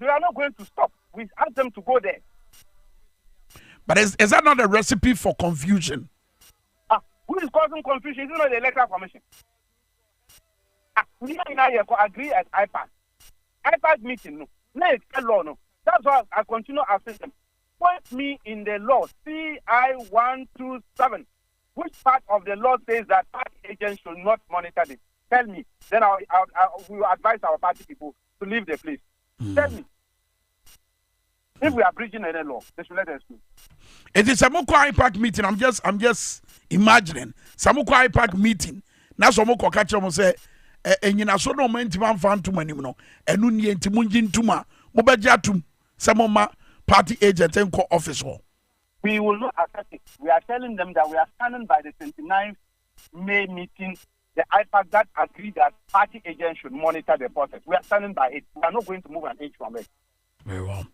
we are not going to stop. We ask them to go there. But is that not a recipe for confusion? Who is causing confusion? Is it not the Electoral Commission? We agree at IPAC. IPAC meeting, no. No, it's a law, no. That's why I continue asking them. Point me in the law, CI 127. Which part of the law says that party agents should not monitor this? Tell me. Then we will advise our party people to leave the place. Tell me. If we are breaching any law, they should let us know. It is a Samukwa IPAC meeting. I'm just imagining. Samukwa IPAC meeting. Now Samukwa catch them say, "Enyina so no man timan fan too many no. Enu ni entimunjin tuma. Mobejatum. Samoma party agent and co-office. We will not accept it. We are telling them that we are standing by the 29th May meeting. The IPAC that agreed that party agents should monitor the process. We are standing by it. We are not going to move an inch from it. Very well.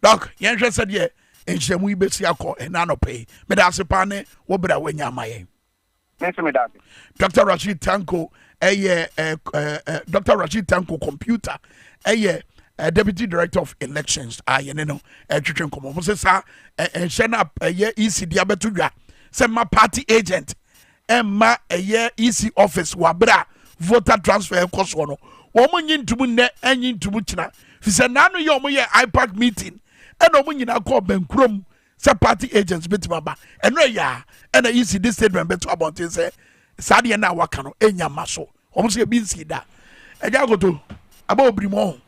Doc, Yansha said, yeah, and she will be Siako and Nanope. Medasipane, Wobra Wenyamaye. Dr. Rashid Tanko, Dr. Rashid Tanko computer, Deputy Director of Elections, know, Chicken Common, sir, and Shana, EC Diabetuga, send my party agent, and my EC office, Wabra, voter transfer, Kosono, woman in Tubune, and in Tubuchina. He said, Nano Yomoya IPAC meeting, and no one in our call Ben Crum, some party agents, Bitmaba, and no ya, and I see this statement better about it, say, Sadia na Wakano, Enya Maso, almost a bin see that. And I go to about Brimon.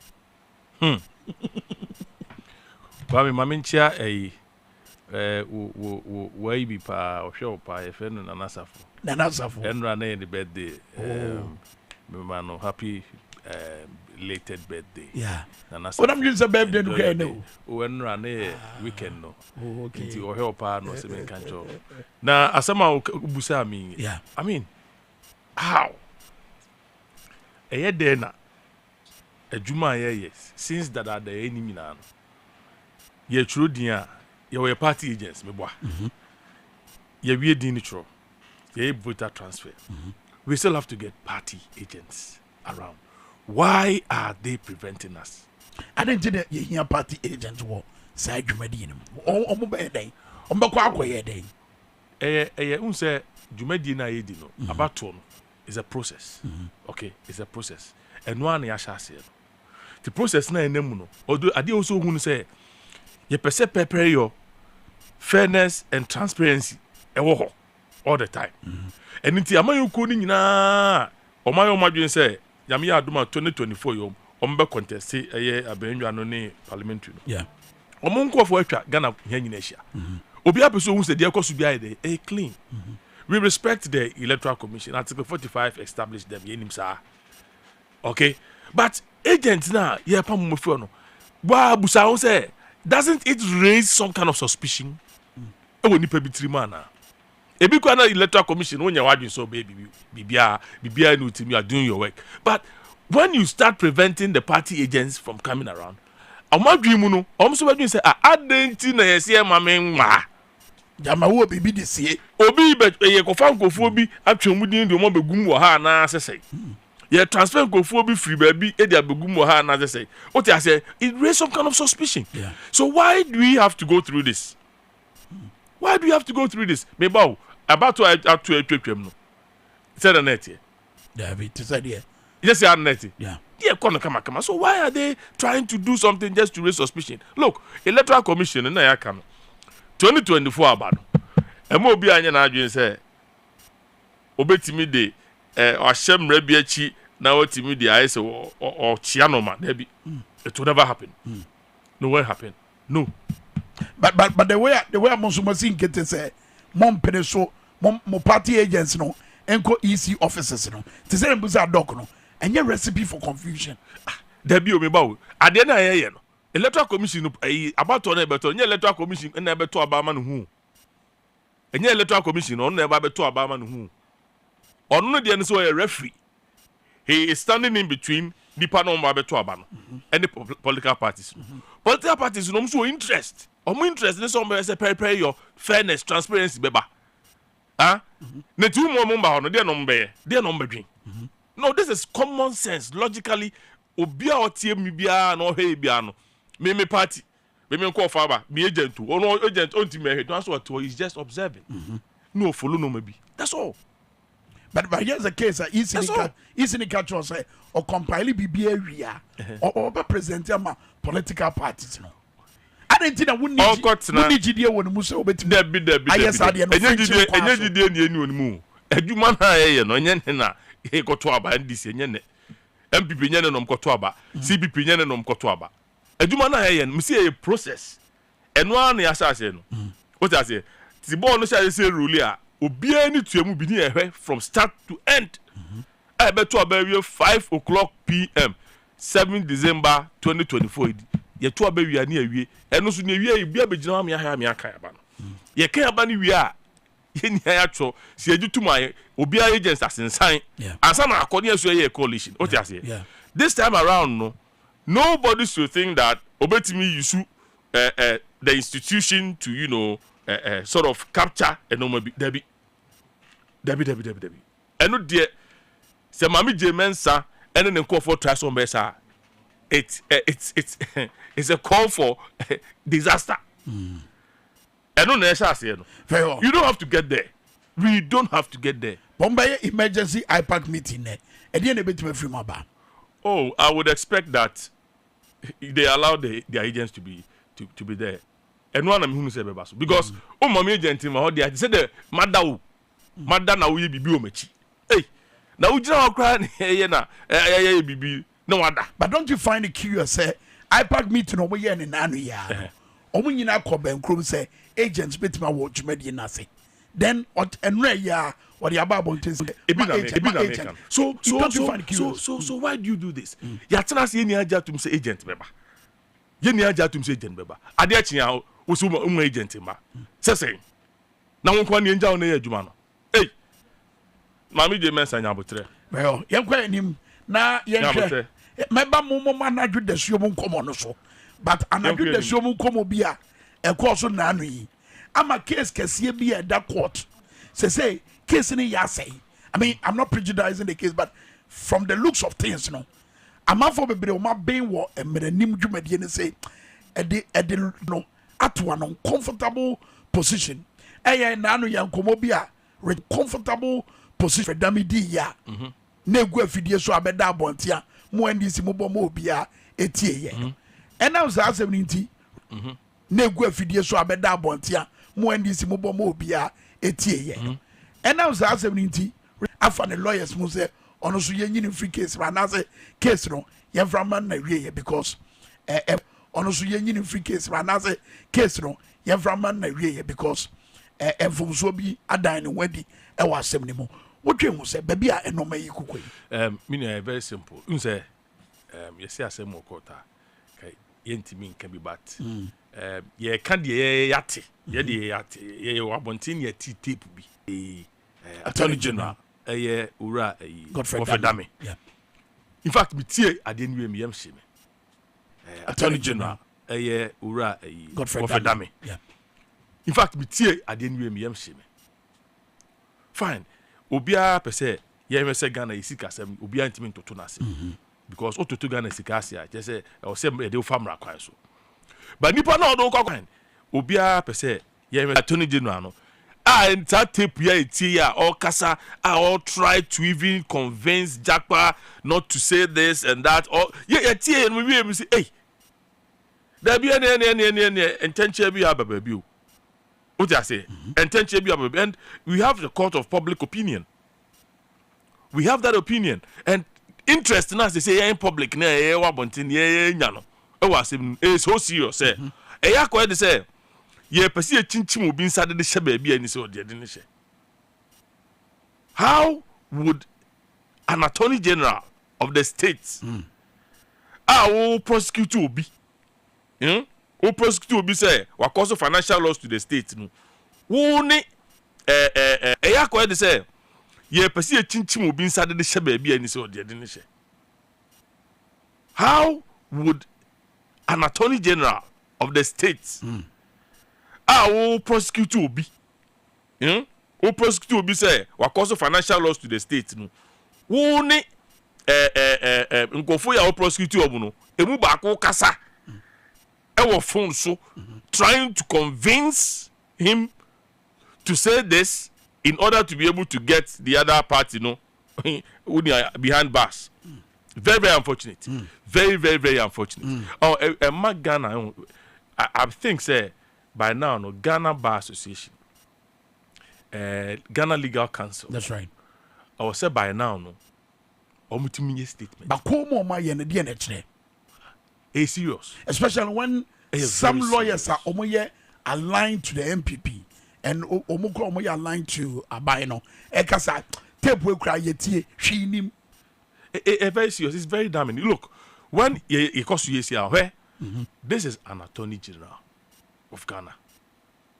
Kwame Mamincha, way be pa or show pa a friend and Nanasafo, and ran the birthday. Man, happy. Lated birthday. Yeah. What I'm using a birthday to know. When run a weekend no. Okay. Or help no seven cancho. Now, as somehow busa me. Yeah. I mean, how? A year then a Juma yes. Since that are the enemy now. Ye true dear. You were party agents, me boy. Ye we dinitro. Ye voter transfer. We still have to get party agents around. Why are they preventing us? I didn't think that you party agents were side Jumedian. Oh, mobile day. Ombakwa day. Unse Jumedina Edino, about tone is a process. Okay, it's a process. And one yasha said the process na enemuno. Although I also who say ye perceive prepare your fairness and transparency all the time. And in the Amayu Kuni na Omayo Madrin say Yamia Duma 2024 yom ombe contest a benua no ne parliamentary. Yeah. Omonko for Ghana Yanisha. Obi apeso who said the cost be a clean. We respect the Electoral Commission. Article 45 established them yenimsa. Okay? But agents now, yeah, pamufono. Wa busa say, doesn't it raise some kind of suspicion? When you pay bitrimana. Ebi kwa na Electoral Commission when you are so baby bibia no team you are doing your work. But when you start preventing the party agents from coming around, amadwimu no omso badwin say adenti na yesi mamen ma jama wo bibi de sie obi be ye kofa nkofo bi atwemudin de mo begum wo ha na sesei ye transfer nkofo bi free baby e dia begum wo ha na sesei what I say it raise some kind of suspicion. Yeah. So why do we have to go through this? Why do we have to go through this? Meba about to atwetwem no said the net here. David said here. Yes, you net. Yeah. Yeah, come. So why are they trying to do something just to raise suspicion? Look, Electoral Commission in the 2024 about. MOB anya na adwen say obetimi de ohye mrabiachi na otimi de aye say or chianoma there it will never happen. No will happen. No. But the way I'm must get to say mom pene so mom party agents no enko EC officers no. Te say mbuza doc no. And your recipe for confusion. There be omebawo. At the end of the no. Electoral Commission about to beto. Nye Electoral Commission na beto abama no hu. Enye Electoral Commission on never beto abama no hu. Onu de so a referee. He is standing in between the panel beto abano and the political parties. Political parties no so interest. Omo interest in some say prepare your fairness, transparency beba. Ah? Ne tu mo mo ba no de no mbe. De no mbedwin. No, this is common sense. Logically, obia otie mi bia no he bia no. me party me call farmer me agent too or no agent on team me that's what he's just observing no follow no maybe that's all. But here's the case easy catch or say or compile BBA or present them political parties no. I don't think I wouldn't need GDA when Musa obey I yes I adwuma na ye no nya na he koto aba ndisi nya ne MPP nya ne no mkoto aba CPP nya ne no mkoto aba adwuma na ye no msi ye process eno an ya sase no what I say ti ball no say rule a obia ni tuamu bi ni ehwe from start to end I bet to about 5:00 p.m. 7 December 2024 ye to about wi ani awie eno so ni awie bia begina am ya ha me aka aba no ye kan aba ni wi a ye ya tro si agituma obi agents asensan ansa na akoni aso ye coalition what you say this time around no nobody should think that obetimi use the institution to sort of capture enomobi debi eno de se mami jemensa ene ne call for transform besa it's a call for disaster. I don't know. You don't have to get there. We don't have to get there. Bombay emergency IPAC meeting. Oh, I would expect that they allow their agents to be there. And one of them who say because my agent in my they said the madda na we bibi omechi. Hey, now we just crying here na bibi no wonder. But don't you find it curious? Say IPAC meeting over here in anu ya. Omo nyina ko ben krom say agents betima wo dwumadi na se then enra ya what the ababon things so why do you do this ya tena se yeni aja tum say agent beba yeni aja tum say agent beba ade achia wo so um agent ma say na won kwa ne nja won na adwuma no eh mami je mensa nya botre well yen kwa nim na yen hwe meba mo manage the suo mo nkomo no so but anadwo the suo mo nkomo bia e ko so na anu yi ama case kese bi e da court say case ni ya say I mean I'm not prejudicing the case but from the looks of things amafo bebre o ma ben wo emranim dwumadie ne say e no atwa no comfortable position na anu ya nkomo bi a comfortable position for damidi ya na egu afidie so abeda abontia mo ndisi mo bom obia etie ye na so asem ni nti na egu afidie so abeda abontia mo ndisi mo bom obia etie ye na so asem ni nti afa ne lawyers mo say ono so yenyini free case ra na say case no ye from man na wie ye because ono so yenyini free case ra na say case no ye from man na wie ye because from so bi adan ne wadi e wa asem ni mo wotwe mu say baby a enoma yi kokoi me very simple you say you see asem okota kai yentimi nka bi bat ye kan de yate ye de yate ye wabontin ye tape bi attorney general ura Godfrey Dame in fact me tie ade nwe me yam hye me attorney general ura Godfrey Dame in fact me tie ade nwe me yam hye me fine obia pese ye me se Ghana isika sem obia ntimi ntoto na se because ototo Ghana sika asia je se o se e de famra kwan so but nipa na odo kwa kwan obia pese ye me attorney general no and that tape here etia all kasa all try to even convince Jakpa not to say this and that or etia we say hey there be any intention be ababa bi o what I say intention be ababa and we have the court of public opinion. We have that opinion and interest in us they say in public na e wa bontin ye nya no e wa asem e so serious e yakọ de say ye pese ye chinchim obi nsade de hye baabi ani se ode de ne hye. How would an attorney general of the state will prosecute obi who prosecute obi say wa cause financial loss to the state no wo ne yakọ de say ye pese ye chinchim obi nsade de hye baabi ani se ode de ne hye. How would an attorney general of the state will prosecute obi who prosecute obi say wa cause financial loss to the state no wo ne nkofo ya wo prosecute obu no emu ba ko kasa our phone so trying to convince him to say this in order to be able to get the other party, behind bars. Very, very unfortunate. Very, very, very unfortunate. Oh, Ghana, I think, say, by now, Ghana Bar Association, Ghana Legal Council. That's right. I was said by now, Omutimie statement. But come my DNA. It's serious. Especially when some lawyers are aligned to the MPP and omoya aligned to Abaino. Ekasa tape will cry yeti shinim. Very serious. It's very damning. Look, when it comes to UCL, where this is an attorney general of Ghana.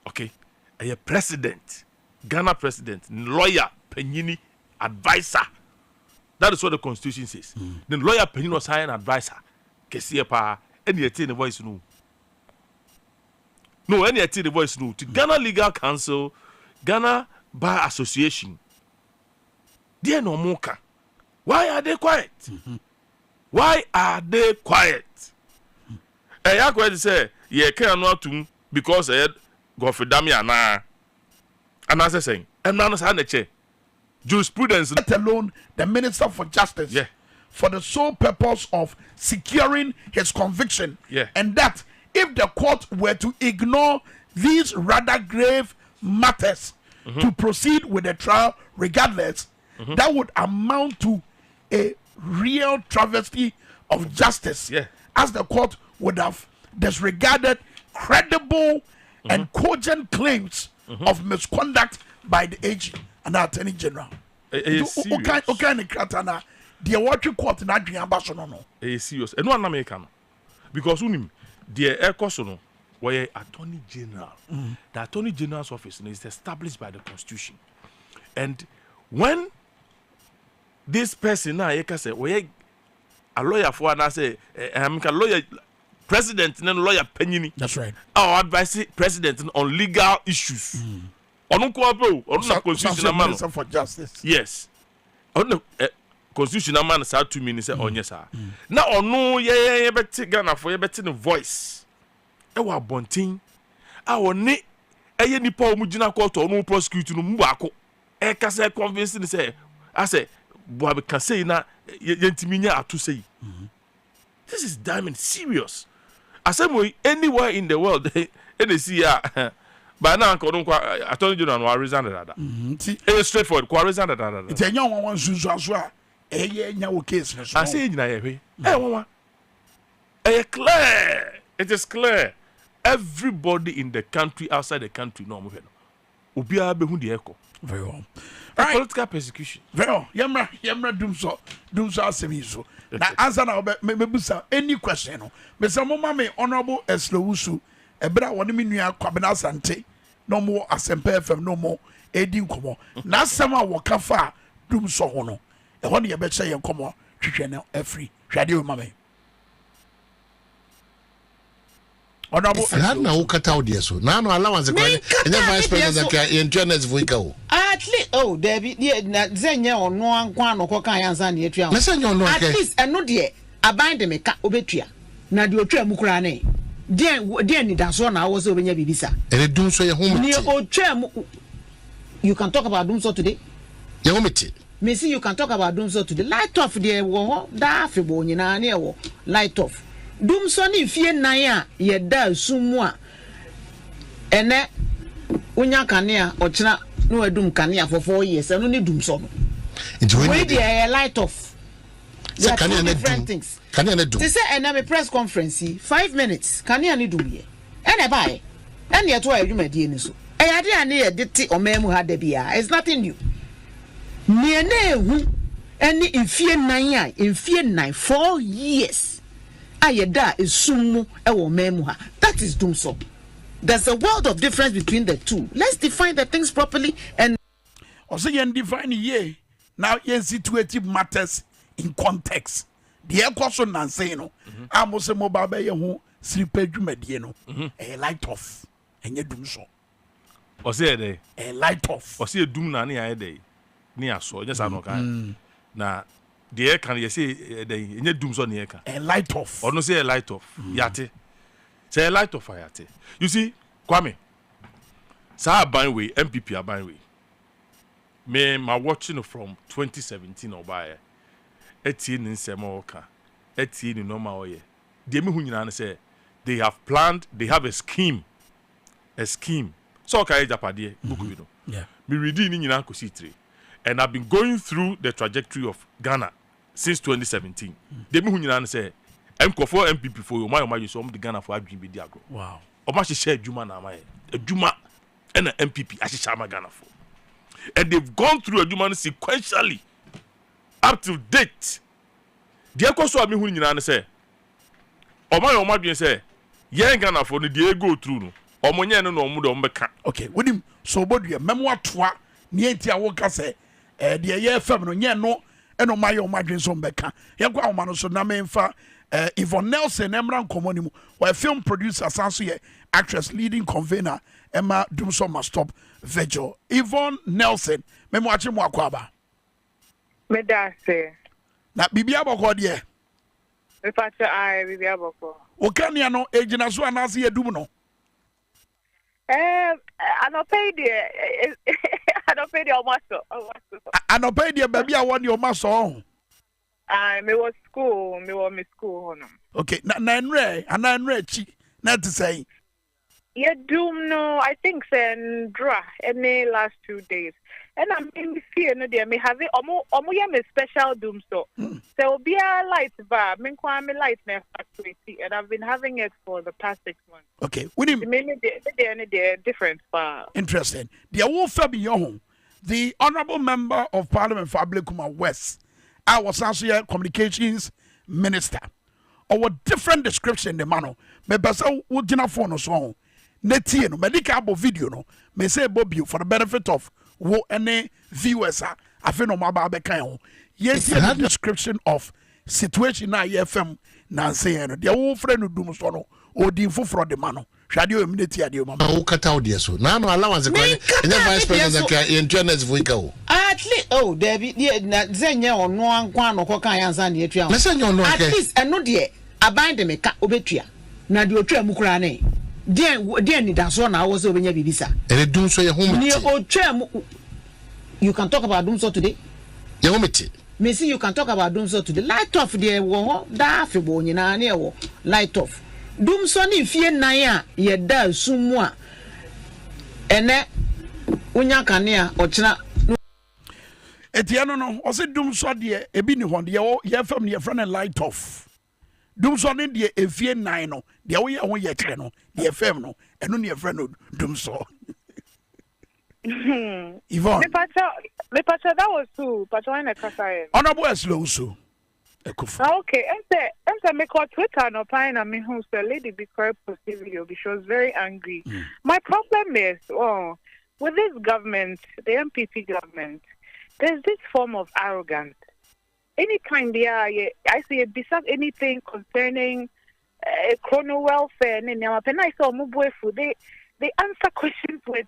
Okay, a president, Ghana president, lawyer, Penini, advisor. That is what the constitution says. The lawyer Penini was hiring advisor. Kesiepa, any the voice no. No, any the voice no. To Ghana Legal Council, Ghana Bar Association. They no more. Why are they quiet? Why are they quiet? I have to say, ye can't not to because I had go for Damiana. And as I say, and none of us jurisprudence. Let alone the Minister for Justice. Yeah. For the sole purpose of securing his conviction. Yeah. And that if the court were to ignore these rather grave matters to proceed with the trial regardless, that would amount to a real travesty of justice. Yeah. As the court would have disregarded credible and cogent claims of misconduct by the AG and the Attorney General. The watching court na adwen abaso no serious eno na make no because unim the ekoso where attorney general the attorney general's office is established by the constitution, and when this person now you can say where a lawyer for and I say I'm a lawyer president and lawyer Penini. That's right. Our advice president on legal issues on constitutional man for justice. Yes. On constitutional man sa 2 minutes on yes sir. Now ono ye beti Ghana for ye beti the voice. E wa bontin. A oni eye nipa o mugina court ono prosecute no mu baako. E ka say convincing say I say boy can say na yentimi nya ato say. This is damn serious. Asem anywhere in the world any see by now attorney general no resign that. It's straightforward. Ko resign that. It's a young one so nya case no. I say nyina ye hwe. Clear. It is clear. Everybody in the country, outside the country, no mo. Obia be hu de eko. Very well. Right. Political persecution. Very well. Yamra dumso asemizo. Na answer na mebusa any question no. Mr. Mama me honorable Eslowusu ebra woni me nua Kwabena Asante no mo Asempa FM no mo edi nkomo. Na asem a wokafa dumso ho no. E ho ne ye be che ye nkomo hwehwe na afri. Hwade o mama. Honorable na ukata audio so. Na no allowance kwa. Enya vice president ka internet voika o. At least Debbie na zenye ono ankwa no koka yansa na etua. At least eno de aban de meka obetua. Na de otwa mu kura ne. De ni daso na wo se obenya bibisa. Ere dum so ye homiti. Ni otwa mu. You can talk about Dumso today. Ye homiti. Me see you can talk about Dumso today. Light off there wo da afebo nyina na e wo. Light off. Dumso ni fie nan a ye da sumu a ene unya kanea ochina no adum kanea for 4 years eno ni Dumso no. We dey light off. Say kanea na dum. Kanea na dum. They say ena me press conference 5 minutes kanea ni dum ye. Ene bae. Ene to adwumadi ni so. Eyade ane ye dete omemu ha da bia. It's nothing new. Me na ehu ene infie nan a infie nan 4 years. Ayeda is sumu ewo memu ha. That is Dumso. There's a world of difference between the two. Let's define the things properly and also you define ye. Now you situate matters in context. The question and say no. I'm also mobile be hu sripe dwumadie no. A light off. Enye Dumso. O say dey. A light off. O say dum na na ya dey. Ni aso, just ano kan. Na the can you say the Dumso near can a light off or no say a light off yate Say light of fire. You see, Kwame. Sa Banwe, MPP Abanwe. Me my watching from 2017 or by Etienne in Semoka. Etienne in normal way. Demi Hunan say they have planned, they have a scheme. A scheme. So okay, Japadi, book Yeah. Me reading in Yanko C3. And I've been going through the trajectory of Ghana since 2017. Demi Hunan say M4 MPP for you, my so the Ghana for Adwin Bidiago. Wow. Omashi share Juma na my a Juma and an MPP Ashishama Ghana for. And they've gone through a Juma sequentially up to date. The Ekoso Ami Hunan say Omadwin say Yen Ghana for the go through no. Omonye no omudo mbeka. Okay, with him so bodua memoa toa ne enti awoka se de ye fam no nye no eno maye omadwen so mbeka. Ye kwa oma no so na memfa Yvonne Nelson Emran Komonimu, or film producer Sansu actress leading convener Emma Dumso must stop vigil. Yvonne Nelson, memoachi mwakwaba. Medase. Na bibia boko die. Mepacha ai bibia boko. Okania no ejina so anase yedum no. I don't pay the almost. I don't pay the baby I want your maso. Me was school, me school. Okay, na nre, ana nre chi, na to say. Yeah, doom no, I think dra any last 2 days. And I'm in fear no dear me have it omo ya me special doom so. So be a light bar, me light na factory and I've been having it for the past 6 months. Okay, with him maybe they're different bar. Interesting. The award for beyond the honorable member of Parliament for Ablekuma West. I was also communications minister. Our different description the mano. Me basa wo gina phone so. Netie no medical video no. Me say Bobby for the benefit of wo any viewers afi no maba be kan ho. Yes, the description of situation na FM na say no. The wo friend no dum so no. Odi foforo de mano. Hwade o minute ade o mama. O kata odi so. Na no allowance kwa any vice president ka internet voika o. At least oh there be na zenye ono ankwa no kokan yansa na etua. Na zenye ono at least eno de aban de meka obetua. Na de otwa mu kura ne. Den ni daso na wo se obenya bibisa. Ele dum so ye home. Ni otwa mu. You can talk about Dumso today. Ye homete. Me see you can talk about Dumso today. Light off there wo da afebo nyina na wo light off. Dumso ni fie nan a ye da sumu a ene unya kane a ochina Etiano no o se Dumso de ebi ni hon de ye fam ne ye friend light off. Dumso ne de efie nan no de wo ye ho ye kire no de fam no eno ne ye friend no Dumso. Yvonne. Me pacha that was too. Pacha when I kasa. Honorable slow so. Okay, and say me call Twitter no pine and me who say lady be correct post video because she was very angry. My problem is with this government, the MPP government, there's this form of arrogance. Anytime I see it besides anything concerning chrono welfare and I saw Mubuefu, they answer questions with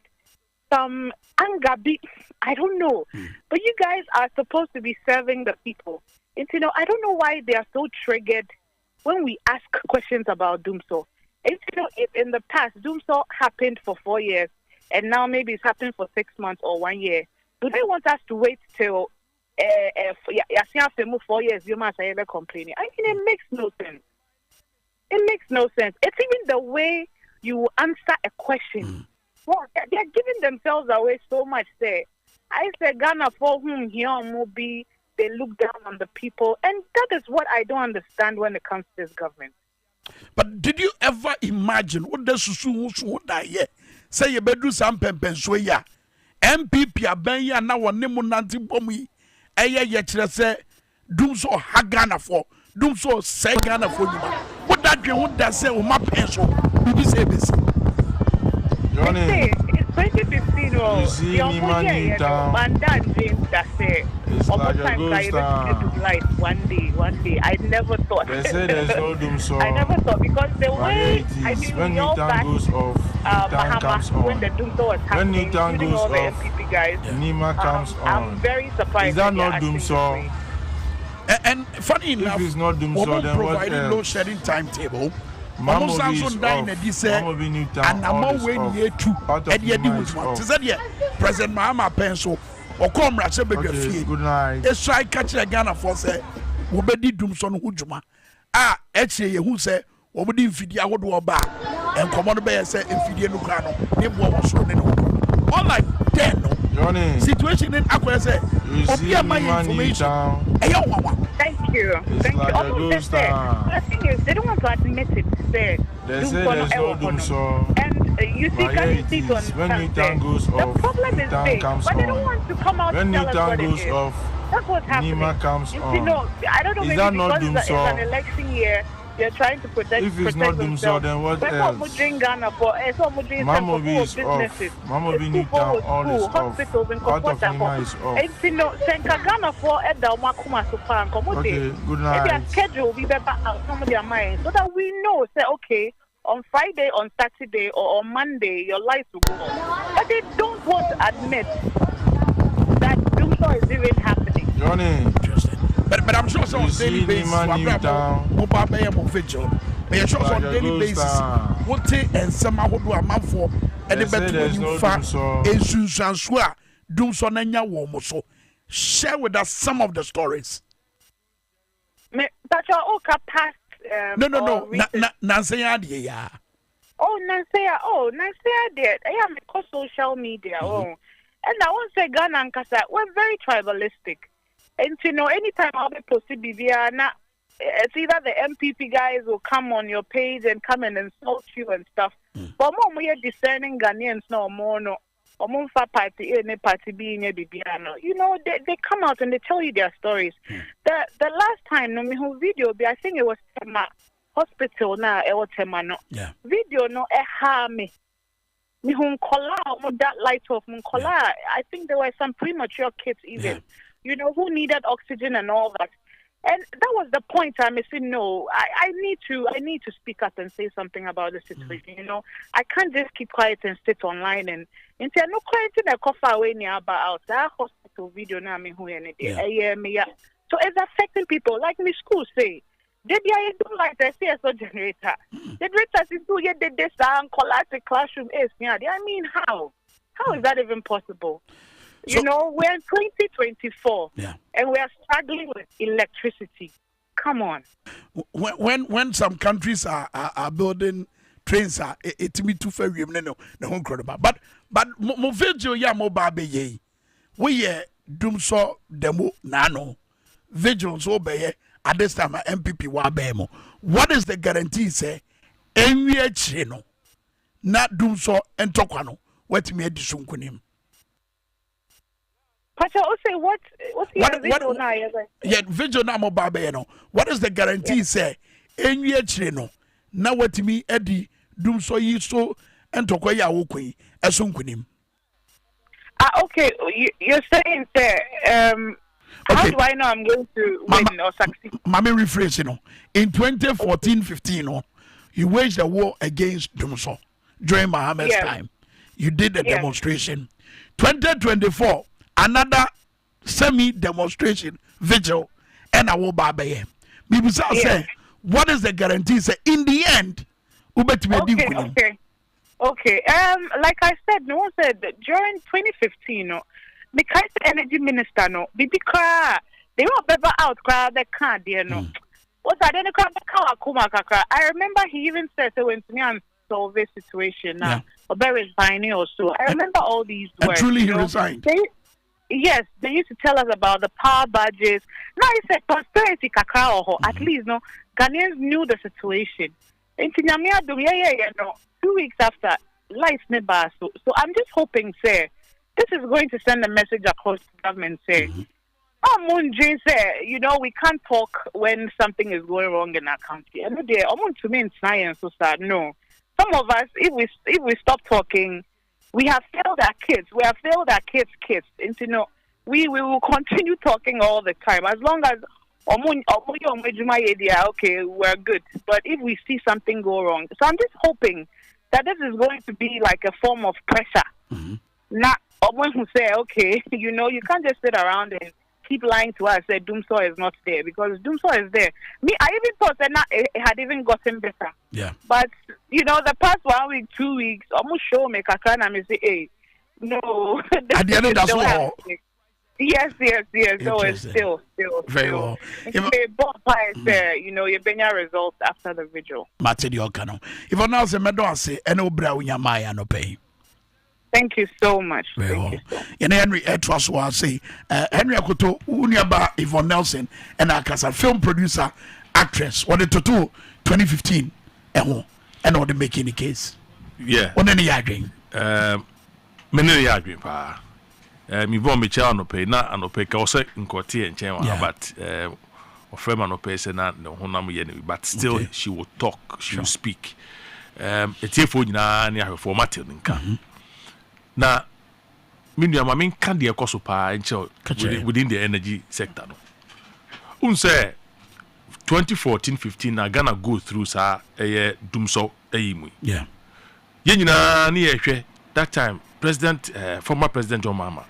some anger. I don't know, but you guys are supposed to be serving the people. And I don't know why they are so triggered when we ask questions about Dumso. And if in the past Dumso happened for 4 years and now maybe it's happening for 6 months or 1 year, do they want us to wait till 4 years? You must say complaining. I mean, it makes no sense. It makes no sense. It's even the way you answer a question. Well, they're giving themselves away so much there. I said Ghana for whom here will be. They look down on the people, and that is what I don't understand when it comes to this government. But did you ever imagine what the susu that ye say you bedu some pempenso ya MPP abenya na wone mu nanti bomu eye ye kire say Dumso ha Ghana for Dumso say Ghana for you what that dwen what that say o ma penso bibi say besi Johnny, it's 2015 you see me money down and that James that say almost like I to life one day. I never thought. They say there's no Dumso. I never thought because the way I mean when we all back goes off, Mahama when the Dumso was happening, including all the MPP guys. Nima comes on. I'm very surprised. Is that not Dumso? and funny enough, if it's not Dumso, then what providing else? load shedding timetable. Almost sounds dying at this and I'm always here too. At the end of the month, President Mahama Penso or Comrade Sebedwe. Good night. A strike catch a Ghana for say, Wobedi Dumson Hujuma. Actually, who say, Wobedi Fidia would do a bar and Commander Bear said, and Fidia Lucano, Nibwa was shown in all like 10. Situation in Aqua say, my information. Thank you. Thank you. Almost the thing is, they don't want to admit it. They say there's no doom so. And you see, can you see to understand the problem is big, but they don't want to come out and tell us what it is. That's what's happening. Nima comes you know, I don't know, maybe because it's an election year, they're trying to protect themselves. So, then what else? Mama is off. Mama be new town, all is off. Hospitals and part of Nima is off. Okay, good night. Their schedule will be better out some of their minds so that we know, say, okay, on Friday, on Saturday, or on Monday, your lights will go on. But they don't want to admit that doomsday is even happening. Johnny. But I'm sure on daily basis, mobile pay and vigil. But you're sure on daily basis, what and somehow do a man for and the better you find is Susan Swa, Doomson and Yawomoso. Share with us some of the stories. But you're all past. No. Nancy, yeah. Oh, Nancy, did. I am on social media. Oh, and I want to say Ghana and Kasa, we're very tribalistic. And you know, anytime I'll be posted, it's either the MPP guys will come on your page and come and insult you and stuff. But more we are discerning Ghanaians no more no. Party A, party B, you know, they come out and they tell you their stories. The last time, no, me who video, I think it was Tema hospital now, it was Tema no. Video no, me. Me who kola that light off, kola. I think there were some premature kids even. You know, who needed oxygen and all that. And that was the point I said, no, I need to speak up and say something about the situation. You know, I can't just keep quiet and sit online and say, no, quiet in a coffee away near about that hospital video now, me who any day. So it's affecting people. Like me school say, did you do like the CSO generator? The generators is do you did this and collapse the classroom is I mean, how is that even possible? So, you know, we're in 2024 and we are struggling with electricity. Come on. When some countries are building trains, it's me too fair. No, incredible. But mo video ya mo babe we doom so demo nano vigilance obey at this time MPP wa bemo. What is the guarantee say? Enwie chino not doom so entokwano. What me edisun kunim. Pacha, say what's video now? Yeah, video na mo babe no. What is the guarantee say? Enwie chino na what me edi doom so yi so entokwa ya wokui esun kunim. Okay, you're saying that, how do I know I'm going to win or succeed? Mami rephrase, you know. In 2014-15, you waged a war against Dumso during Mohammed's time. You did a demonstration. 2024, another semi-demonstration vigil, and I will babe. People say, what is the guarantee? Say, in the end, Okay. Like I said, no one said that during 2015, the energy minister, no, because they were never out, they can't, you know. What I didn't I remember he even said so when to solve this situation now, or very resigning or so. I remember all these words. Truly, he resigned. They used to tell us about the power budgets. Now he said prosperity kakao. At least, no, Ghanaians knew the situation. In no. 2 weeks after, lights never. So I'm just hoping, say, this is going to send a message across the government, say, Jane say, you know, we can't talk when something is going wrong in our country. And they want to mean science so sad. No. Some of us, if we stop talking, we have failed our kids. We have failed our kids. And you know, we will continue talking all the time. As long as okay, we're good. But if we see something go wrong, so I'm just hoping that this is going to be like a form of pressure. Not someone who say, okay, you know, you can't just sit around and keep lying to us that Doomsaw is not there, because Doomsaw is there. Me, I even thought that it had even gotten better. Yeah. But the past 1 week, 2 weeks, almost show me kakana me say, hey, no. At the end of that's all. Yes. So it's still. Very well. If you bring your results after the vigil. If I now say, Madonna say, and Obra Unyamaya no pay. Thank you so much. Very well. Henry Etwas was say, Henry Akoto, Unyaba Yvonne Nelson, and Akasa film producer, actress, what the 2015, and all the making the case. Yeah. What any arguing? Many arguing, pa. Me born me child no pay, not no pay, cause in Corti and Chema, but or Freeman no pay, say not no honam yen, but still she will talk, she will speak. It's here for near her formatting in can. Now, Miniam, I mean, candy a cosopa and within the energy sector. Say 2014-15, I gonna go through sa a Doomsaw a yeah. Yenina near that time, former President John Mahama.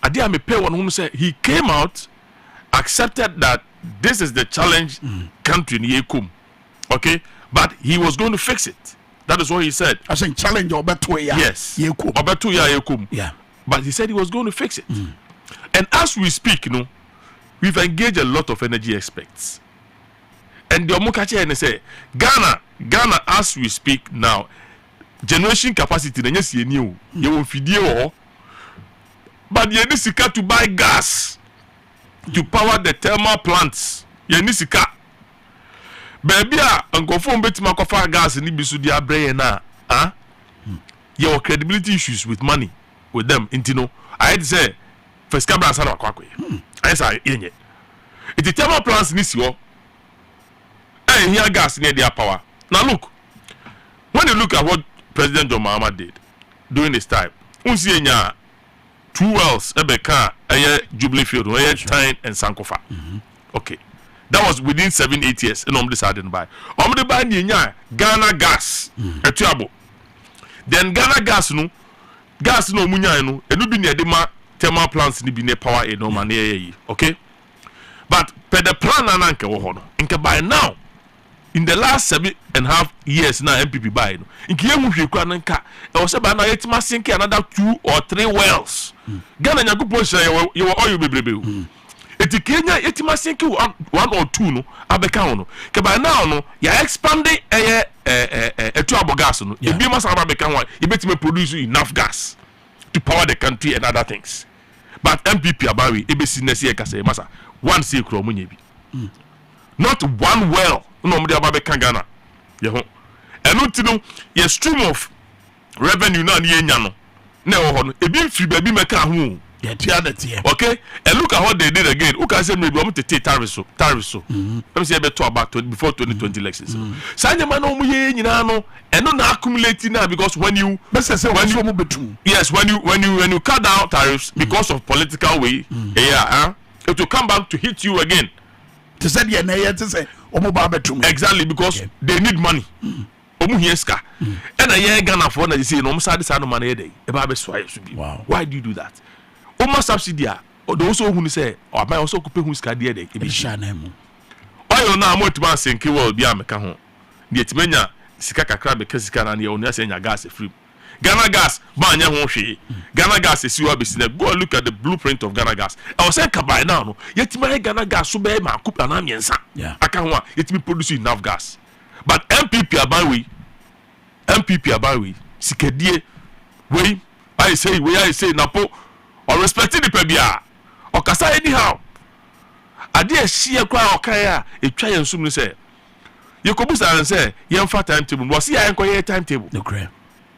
I did me pay one who said he came out, accepted that this is the challenge country in Yekum. Okay, but he was going to fix it. That is what he said. I said challenge Obetuya. Yes. Yekum. Obetuya Yekum. Yeah. But he said he was going to fix it. And as we speak, we've engaged a lot of energy experts. And the Omokache and say, Ghana, as we speak now, generation capacity, yes, you knew. You will video, but you need to buy gas to power the thermal plants. You need to baby, Uncle Phone bet my coffee gas and Ibisu dia brain na. Your credibility issues with money with them. Intino, I had to say, first cabra sana kwakwe. I say, in it. It's the thermal plants in this year. And here gas near their power. Now look, when you look at what President John Mahama did during this time, we see 2 wells, Ebeka, Jubilee Field, Tyne and Sankofa. Okay. That was within 7-8 years. And decided to buy. Omde buy Ghana gas. Etuabo. Then Ghana gas no munya no. Enu bi near the thermal plants ni bi ne power no man. Okay. But per the plan ananke wo ho no. Inke by now, in the last 7.5 years now MPP buy no. Inke yemu hwekura nanka. E wo se ba na yetima sink another 2 or 3 wells. Ghana nyakupo share you oil bebrebe. Eti Kenya yetima sinki 1 or 2 no abeka no ke by now no ya expanding Dwabo gas no e bi masa abeka ho e betime produce enough gas to power the country and other things, but MPP abawi e be sinese e kasa masa one say kro munye bi not one well no mo de abeka Ghana ye ho eno ti no ye stream of revenue na ye nya no na e ho no e bi mfiri ba bi meka ho. Okay, and look at what they did again. Who can say maybe I'm to take tariffs so. Let me say about before 2020 elections. Sanya man no and not accumulating now because when you cut down tariffs because of political way, it will come back to hit you again. To say exactly because they need money. And a year Ghana for na say no side money day. Wow. Why do you do that? Almost subsidy those who say or buy also coupe who's card there e be shanemu oil na mo tuma senke world bi ameka ho de timenya sika kakra be kasika na ne onu asenya gas free Ghana gas ba anya ho hwe Ghana gas esiwa be sina go look at the blueprint of Ghana gas I was say kabai now no yetima Ghana gas so be ma coupe na miensa aka ho a yetimi produce enough gas but MPP abawi sikadie we I say napo or respecting the pebia or kasa anyhow ade share kwa okaya e twa yensum ni say you ko busa and say yen fa timetable was here yen ko timetable no crap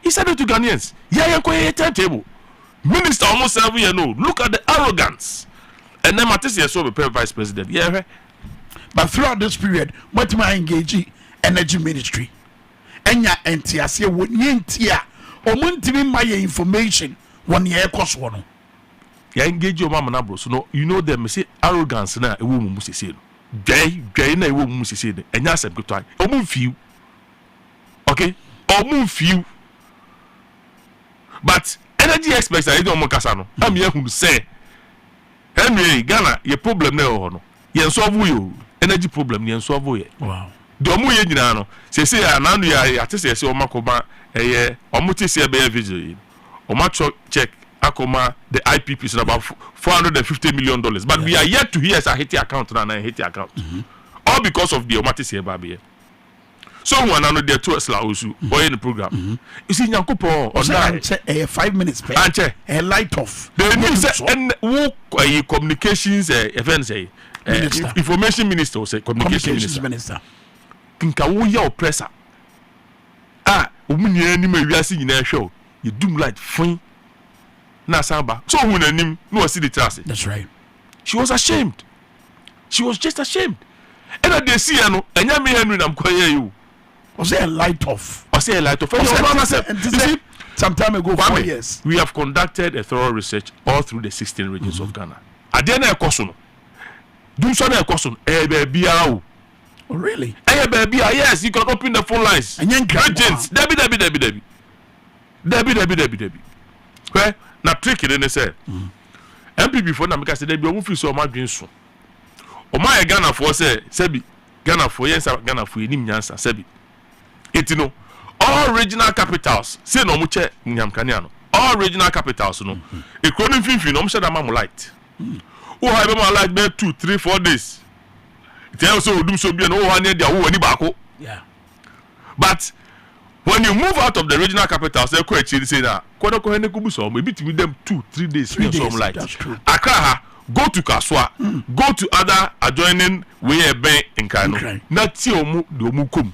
he said it to Ghanaians yen ko timetable minister almost 7 years no look at the arrogance and then Matisse so be vice president but throughout this period what my engage energy ministry enya entiase woni entia omuntimi my information one year cost one ya engage your mama na bro so no you know them say arrogance na ewo mu sese no dwai na ewo mu sese no enya asem keto omumfiu okay omumfiu but energy experts I don't kasa no am ye hu say Anyway, Ghana, your problem now, no. You solve you energy problem, you solve you. Wow. The omu ye nyina no. Say ananu ya ate say omakoma omuti say be vigil. Omacho check akoma the IPP is about $450 million. But we are yet to hear a Haiti account and a Haiti account. All because of the omati say baby. So one another there to us lausu or in the program. You see Nyankopo on that 5 minutes a light off. The news and work communications events information minister or say communications minister. Kinka wo ya oppressor. Omuni ani ma wiase nyina show. You doom light fine. Na samba. So when anim no see the trust. That's right. She was ashamed. She was just ashamed. And I dey see no enya me Henry nam kwaye you. Was there a light off? Was there a light off? Some time ago, 4 years. We have conducted a thorough research all through the 16 regions of Ghana. Adena ekoso no. Dum so na ekoso no. Oh, really? Baby, yes, you can open the phone lines. Agents, Debbie. Where na trick it in say. MPP for na make say Debbie won fi so ma dwen so. O ma Ghana for say Sebi Ghana for yes Ghana for enim nyansa Sebi. Etino all regional capitals say no mu che nyamkania no. All regional capitals no. E kronim finfin no mo sheda ma mo light. O ha be ma light be 2, 3, 4 days. Tell so do so be no one near their who any bako. Yeah. But when you move out of the regional capitals, they quite say that Kono Kohene Kubuso, maybe to them 2, 3 days, 3 days. Some light. That's true. Accra, go to Kaswa, go to other adjoining way bay in Kano. Not Tiomu Domukum.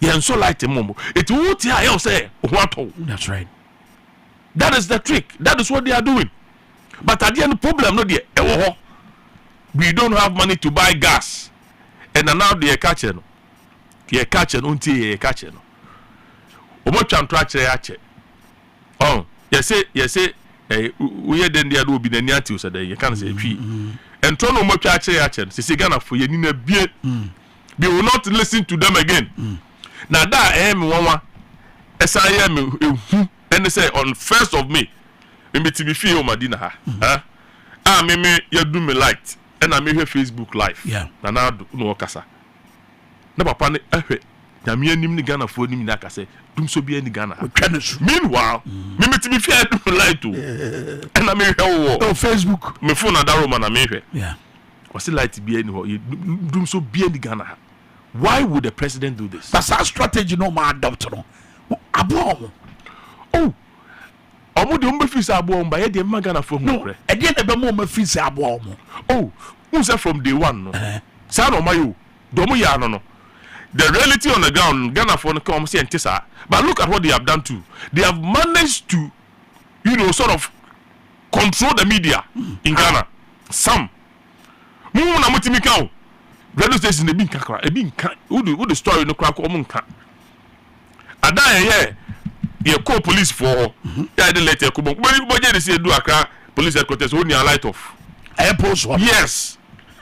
Yan so light a momo. It won't hear say what. That's right. That is the trick. That is what they are doing. But at the end, the problem not there. We don't have money to buy gas, and now they are catching. They are catching until they are catching. Omo chantrache yache. Oh, yes, we are then there will be the near so that you can say P. And Tono Mochache yache. Say Ghana for you need a beer. We will not listen to them again. Now that I am one. SIM and they say on 1st of May, maybe to be feel Madina ha. Me you do me light. And I make her Facebook live. Yeah. Na na do no kasa. Na papa ne ehwe. Na me anim ni Ghana fo nim na kasa. Dum so bi ani Ghana. Meanwhile, me to be fair do light too. And I make her oh Facebook. Me phone na daroma na me hwe. Yeah. Was light bi ani ho. Dum so bi ani Ghana. Why would the president do this? That's our strategy no ma adopt no. Abo. Oh. Omo de umbe fisa abo mba ye de ma Ghana fo hu kre. E de be mo ma fisa abo mo. Oh, who said from day one no. Sa no mayo. Do mo ya no. The reality on the ground Ghana for come say ntisa. But look at what they have done too. They have managed to sort of control the media in Ghana. Some mu na motimi ka o. Radio station e bi nkakra, e bi nka. Who the story no kra ko mo nka. Ada ye call police for yeah the letter ko bo je say do Accra police headquarters only a light off airport one yes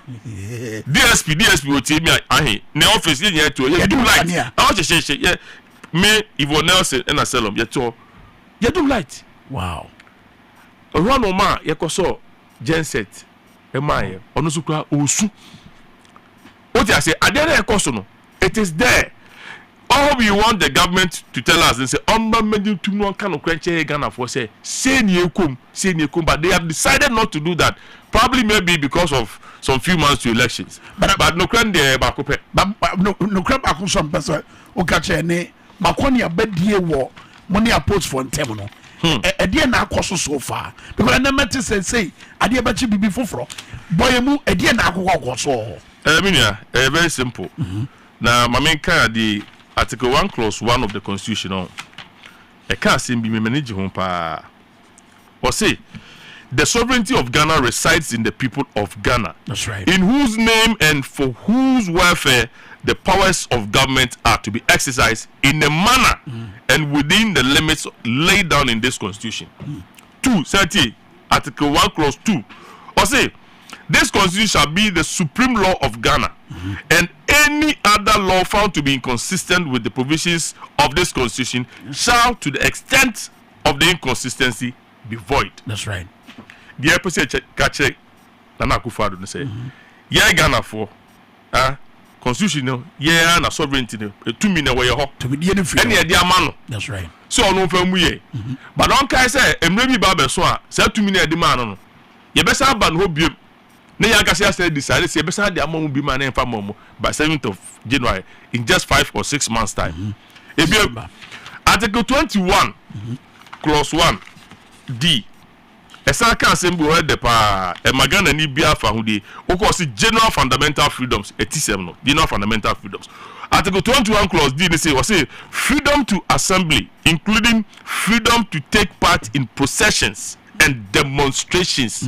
DSP oti me ahe na office ye to ye do light I she yeah me Ivo Nelson and Aselom ye do light wow run o ma ye koso genset e mai ono su kra osu what I say adere e koso no it is there. All we want the government to tell us and say, Ghana for say but they have decided not to do that. Probably maybe because of some few months to elections. But no crime there back up. No crime back some person. Okache ne makoni abedie wo money post for ntem no. E de na akoso so far. Because na meti say ade abachi bibi foforo. Boy mu e de na akoso. Very simple. Now my main kind the Article 1 Clause 1 of the Constitution. A can't be managed home pa. Or say the sovereignty of Ghana resides in the people of Ghana. That's right. In whose name and for whose welfare the powers of government are to be exercised in a manner and within the limits laid down in this Constitution. 2. Article 1 Clause 2. Or say this Constitution shall be the supreme law of Ghana, and any other law found to be inconsistent with the provisions of this Constitution shall, to the extent of the inconsistency, be void. That's right. The episode catch Nana Akufo-Addo ne say ye Ghana for constitution no ye na sovereignty no etumi na we ye ho to be the free ene de ama no. That's right. So no fa mu ye but don kai say emre bi ba be so a say tumi na de ma no ye be sa ba no biem na ya ka say decide say ye be sa de ama mu bi ma na fa mo by 7th of January in just 5 or 6 months time. Article 21 clause 1 D esa ka assembly where the pa e magana ni bia fa hudi o ko si general fundamental freedoms etisem no general fundamental freedoms. Article 21 clause D they say freedom to assembly including freedom to take part in processions and demonstrations.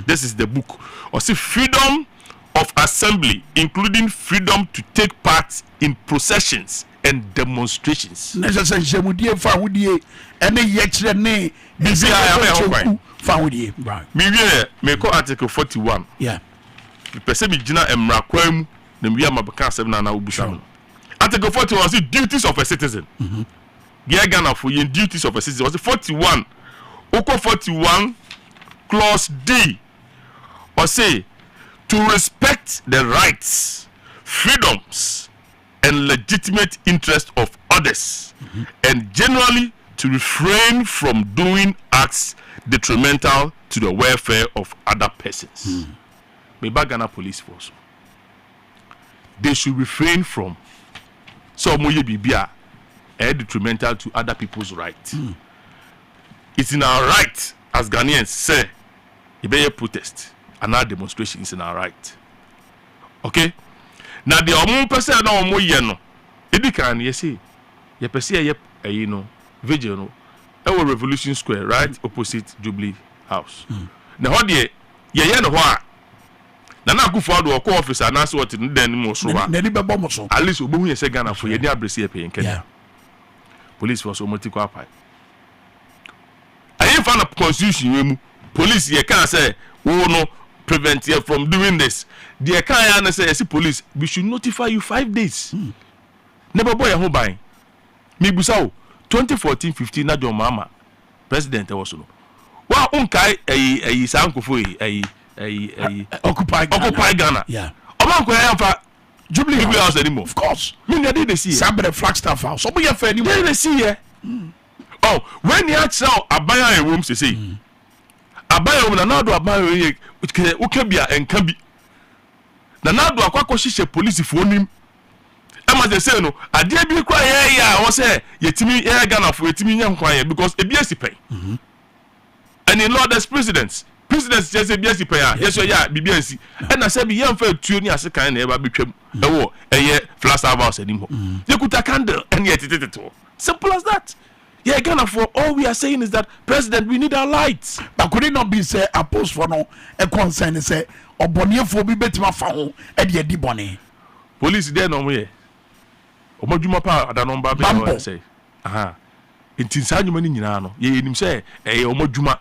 This is the book. Or say freedom of assembly including freedom to take part in processions and demonstrations. Necessary fa hudi ene yekire ne me ko article 41. Yeah. The person be gina emra kwam na me mabaka 7 na obusa. Article 41 say duties of a citizen. Ghana for your duties of a citizen. Was 41. Oko 41 clause D. Or say to respect the rights, freedoms and legitimate interest of others and generally to refrain from doing acts detrimental to the welfare of other persons. Maybe Ghana police force, they should refrain from detrimental to other people's rights. It's in our right as Ghanaians say a protest and our demonstration is in our right. Okay? Now the omo person na omo ye no edikan ye say ye person ye vigil no e Revolution Square right opposite Jubilee House. Na ho de ye no ho a na Akufo-Addo ko office anase what no den mo so ba na ni be bom so at least obohu ye say Ghana for ye ni abrese ye pe Kenya. Police force omotiko apai ayi fa na constitution we mu police ye can say wo no prevent you from doing this. The can say police we should notify you 5 days. Never boy who buy me busao 2014-15 na John Mama president was no wa unkai sankofo occupy Ghana. Yeah. Omanko ya Jubilee House anymore. Of course. Me dey dey see. Sabre Flagstaff House. So we have anymore. Dey see here. Oh, when you actually abaya room say abaya na na do abaya ye ukabia enka bi na na do akwa hihye police fo nim ama they say no ade bi kwa ye ya wo say yetimi ye Ghana fo yetimi nya nkwan ye because ebi asipen and in law there's presidents just ebi asipen yes ya bibi ansi and na say bi ye mfa tuo ni ase kan na e ba betwam ewo eye Flagstaff House animo ye kuta candle and ye titeteto simple as that. Yeah, Ghana for all we are saying is that president we need our lights. But could it not be say a post for no a concern say or bonnier for be better found at the dibonny. Police there no way. Omajuma pa ada number be say. In Tinsanu mani nyina ye him say omajuma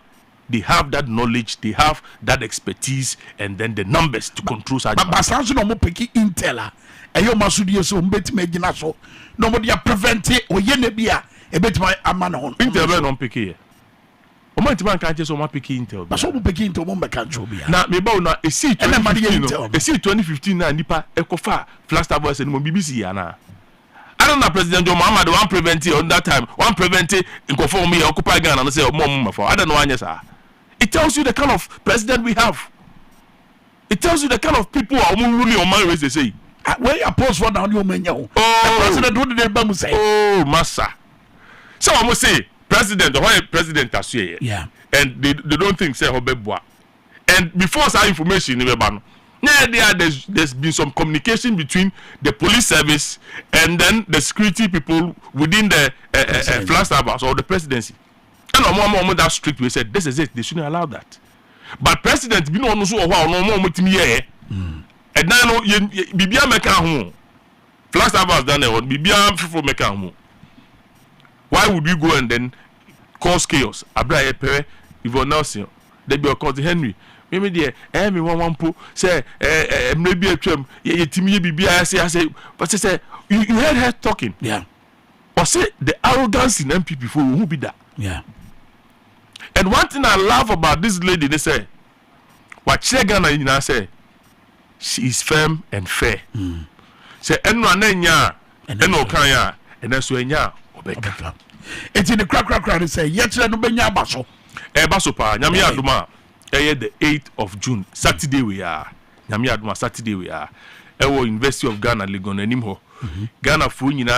they have that knowledge, they have that expertise and then the numbers to control such. But sans no mo peki intela. Eyo masudi so mbeti megina so. No mo dia prevent it or ye nebia. A bit my amano Intel non picky. Omantiman can't just on picky Intel. But so begin to Mumba Cantrobia. Now, maybe now a C 2015 and Nipa Ecofa Flagstaff House and BBC. I don't know President John Mahama the one prevented on that time, one prevented in conform me occupy Ghana and say Mom for I don't know answer. It tells you the kind of president we have. It tells you the kind of people are really on my race they say. Where you post one down your menu. Oh, President what did they say? Oh, massa. So I must say, president, the whole president as yeah, and they don't think say Hobebwa. And before that information, there's been some communication between the police service and then the security people within the Flagstaff House or the presidency. And I'm that strict. We said this is it. They shouldn't allow that. But president, be no so how no more with me here. And now Bibia Meka home. Flagstaff House done it. Bibia for Meka home. Why would we go and then cause chaos? Abra Pere, Yvonne Nelson, they be called Henry. Maybe the me one po say maybe a trim, ye Timmy BBI say, but say you heard her talking. Yeah. Or say the arrogance in MP before who be that. Yeah. And one thing I love about this lady, they say, But Chegana in say she is firm and fair. Say enwa nenya eno kanya eneso enya obeka. It's in the crack say yetre no benya baso. Baso pa nyame aduma the 8th of June Saturday we are. Nyame aduma Saturday we are. Ewo University of Ghana Legon anim ho. Ghana fu nyina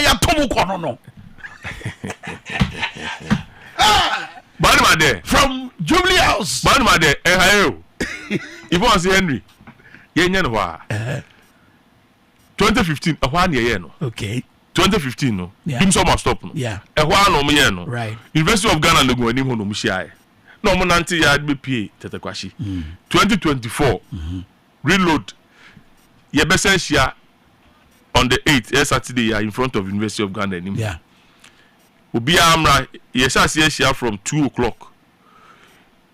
ya tomu kono no. Banima there from Jubilee House. Banima there hayo. Even say Henry. Yenya no wa. 2015 ahwa na ye no. Okay. 2015 no. Dim so must stop no. Yeah. Ehwa no mo ye no. Right. University of Ghana Legon anim ho no mo hia. No mo nante ya be pie tetekwashi. 2024 reload. Ye be say hia on the 8th Saturday in front of University of Ghana anim. Yeah. Obi amra ye sha share from 2 o'clock.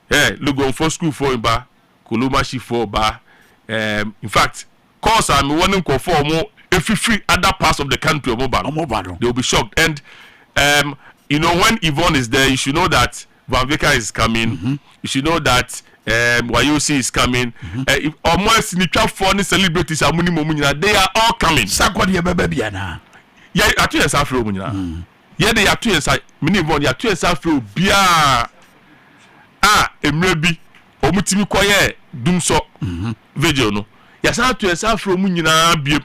Legon for school for ba, Koloma shi for ba. In fact, cause I'm wanting to for more free other parts of the country they will be shocked. And you know, when Yvonne is there, you should know that Van Veka is coming. You should know that YOC is coming. Almost foreign celebrities they are all coming. Yeah, I tell you something. Yeah, they are 2 years. Many Yvonne, they are 2 years after Bia. Emrebi omutimi koye dumso video no ya sa to esa afro mu nyina biem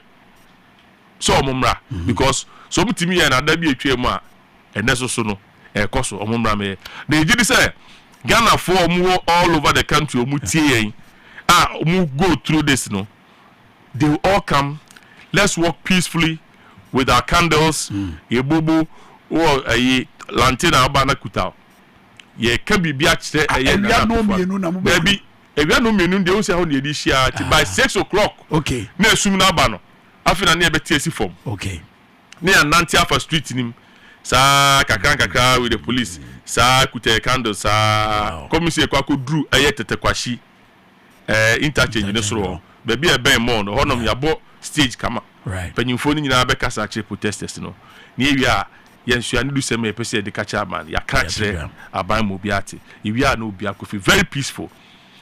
so omumra because so omutimi ya na da bi etwe mu a eneso so no ekoso omumra me na ejidi say Ghana for omu all over the country omutie yen omu go through this no they will all come. Let's work peacefully with our candles yebobo or lantern abana kutao. Ye can be biachre no mienu na mo baby evia no mienu de o se ho ne di hia by 6 o'clock. Okay. Na asum na ba no afina na e beti esi form. Okay. Na ya nanti afa street nim sa kakran with the police sa kute candles sa komisi e kwa ko dru eye tetekwashi interchange ne soro baby e ben mo no honom yabo stage kama. Right. Penyimfo ni nyina be kasa akire protesters no na ewia yensuani do seme pese de kacha man ya kachre aban mobiati iwia na obi akofi very peaceful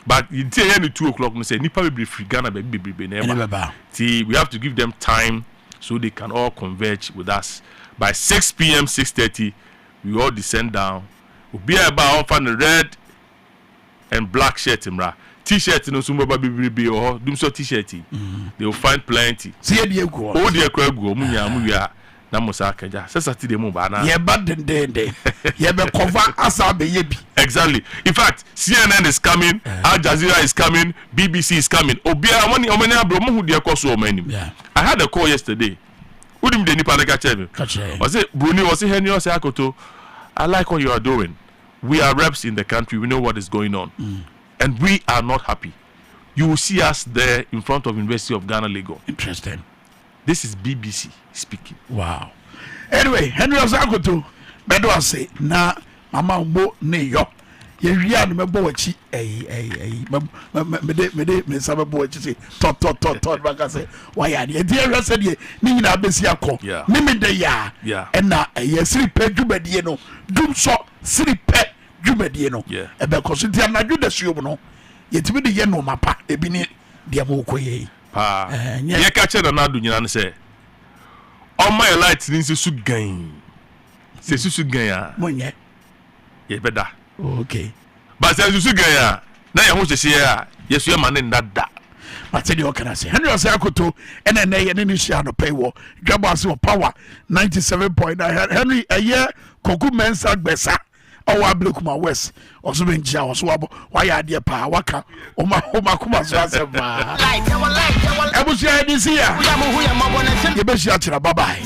but you tell you 2 o'clock no say nipa be free Ghana be never see we have to give them time so they can all converge with us by 6 p.m. 6:30 we all descend down obi eba on fan red and black shirt imra t-shirt no sumba be or dum so t-shirt they will find plenty see e dey go o dey kwa go mu nya mu wia na musa kaja Saturday mu ba na ye badende ye be cover asa be ye bi exactly. In fact, CNN is coming, Al Jazeera is coming, BBC is coming. Obia money omeni abro mu hu de koso omeni. I had a call yesterday. Udim de nipa na ka che me. Was it Bruni was it Henry was akoto I like what you are doing. We are reps in the country. We know what is going on. And we are not happy. You will see us there in front of University of Ghana Lagos. Interesting. This is BBC speaking. Wow. Anyway, Henry Osakoto, Dwabo Ase na mama mo ne yo. Ye wia no mebo wachi me sabebo wachi say tot baka say why ya de dia say de ni nyina besi akọ. Ni me de ya. And na ye siri pe dwumadie no. Dum so siri pe dwumadie no. E be koso dia na dwu da suom no. Ye timi de ye no mapa e bi ni de mo koye. Ye ka che na adu nyina ne say on my light ni se su gan. Se su gan ya. Monye. Ye beda. Okay. But se su gan ya. Na ye ho hye ya. Yesu ye mane ndada. But say the Okanase. Henry Osakoto ene ne ye ni hia no pay wo. Dwabo Ase wo power 97.9. Henry eye koku mensa gbesa. Owa Blekuma West. Oso benjia oso wabo. Why ade pa waka. Oma kuma so asema. Ebusia edisi ya. Ye be hia chira bye bye.